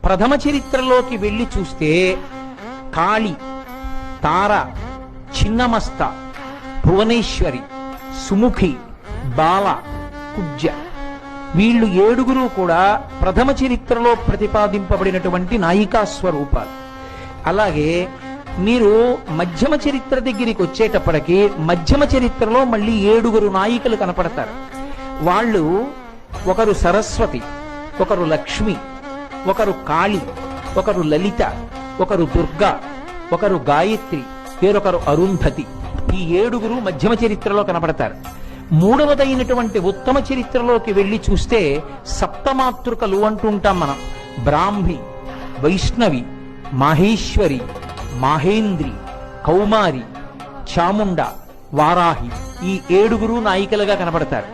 ప్రథమ చరిత్రలోకి వెళ్ళి చూస్తే కాళి, తార, చిన్నమస్త, భువనేశ్వరి, సుముఖి, బాల, కుజ్జ, వీళ్ళు ఏడుగురు కూడా ప్రథమ చరిత్రలో ప్రతిపాదింపబడినటువంటి నాయికా స్వరూపాలు. అలాగే మీరు మధ్యమ చరిత్ర దగ్గరికి వచ్చేటప్పటికి మధ్యమ చరిత్రలో మళ్ళీ ఏడుగురు నాయికలు కనపడతారు. వాళ్ళు ఒకరు సరస్వతి, ఒకరు లక్ష్మి, ఒకరు కాళి, ఒకరు లలిత, ఒకరు దుర్గా, ఒకరు గాయత్రి, వేరొకరు అరుంధతి. ఈ ఏడుగురు మధ్యమ చరిత్రలో కనపడతారు. మూడవదైనటువంటి ఉత్తమ చరిత్రలోకి వెళ్ళి చూస్తే సప్తమాతృకలు అంటుంటాం మనం. బ్రాహ్మి, వైష్ణవి, మాహేశ్వరి, మాహేంద్రి, కౌమారి, చాముండ, వారాహి, ఈ ఏడుగురు నాయికలుగా కనపడతారు.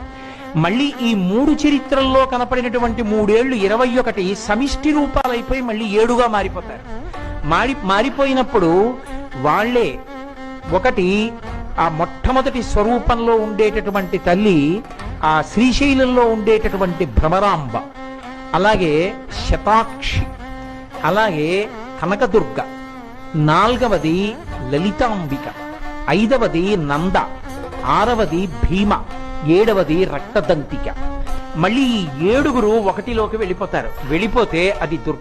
మళ్ళీ ఈ మూడు చరిత్రల్లో కనపడినటువంటి 3 ఏళ్లు 21 సమిష్టి రూపాలైపోయి మళ్ళీ 7గా మారిపోతారు. మారిపోయినప్పుడు వాళ్లే ఒకటి ఆ మొట్టమొదటి స్వరూపంలో ఉండేటటువంటి తల్లి ఆ శ్రీశైలంలో ఉండేటటువంటి భ్రమరాంబ, అలాగే శతాక్షి, అలాగే కనకదుర్గ, 4వది లలితాంబిక, 5వది నంద, 6వది భీమ, 7వది రక్తదంతిక. మళ్ళీ ఈ ఏడుగురు ఒకటిలోకి వెళ్ళిపోతారు. వెళ్ళిపోతే అది దుర్గ.